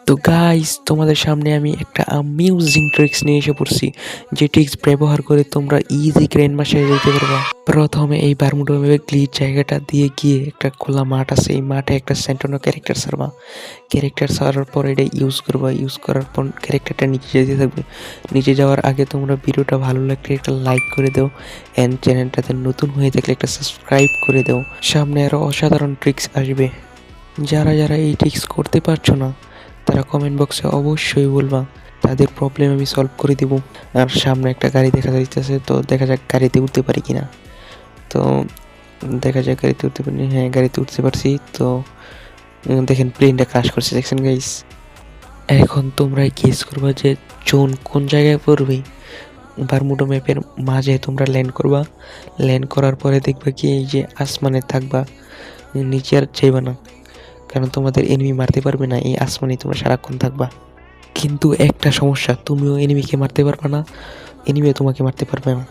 তো গাইস, তোমাদের সামনে আমি একটা অ্যামেজিং ট্রিক্স নিয়ে এসে পড়ছি, যে ট্রিক্স ব্যবহার করে তোমরা ইজি গ্র্যান্ড মাস্টারে যেতে পারবা। প্রথমে এই বারমুডা ম্যাপের গ্লিচ জায়গাটা দিয়ে গিয়ে একটা খোলা মাঠ আছে, এই মাঠে একটা সেন্টনো ক্যারেক্টার সারবা। ক্যারেক্টার সারার পর এটা ইউজ করবা, ইউজ করার পর ক্যারেক্টারটা নিচে যেতে থাকবে। নিচে যাওয়ার আগে তোমরা ভিডিওটা ভালো লাগলে একটা লাইক করে দাও, অ্যান্ড চ্যানেলটাতে নতুন হয়ে থাকলে একটা সাবস্ক্রাইব করে দাও। সামনে আরও অসাধারণ ট্রিক্স আসবে। যারা যারা এই ট্রিক্স করতে পারছো না, তারা কমেন্ট বক্সে অবশ্যই বলবা, তাদের প্রবলেম আমি সলভ করে দিব। আর সামনে একটা গাড়ি দেখা যাইতেছে, তো দেখা যাক গাড়িতে উঠতে পারি কিনা। তো দেখা যাক গাড়িতে উঠতে পারি, হ্যাঁ গাড়িতে উঠতে পারছি। তো দেখেন প্লেনটা ক্রাশ করছে, দেখছেন গাইস। এখন তোমরা গেস করবা যে জোন কোন জায়গায় পড়বে। বারমুডা ম্যাপের মাঝে তোমরা ল্যান্ড করবা। ল্যান্ড করার পরে দেখবা কি এই যে আসমানে থাকবা, নিচে আর যাইবা না, কারণ তোমাদের এনিমি মারতে পারবে না, এই আসমানে তোমরা সারাক্ষণ থাকবা। কিন্তু একটা সমস্যা, তুমিও এনিমিকে মারতে পারবে না, এনিমিও তোমাকে মারতে পারবে না।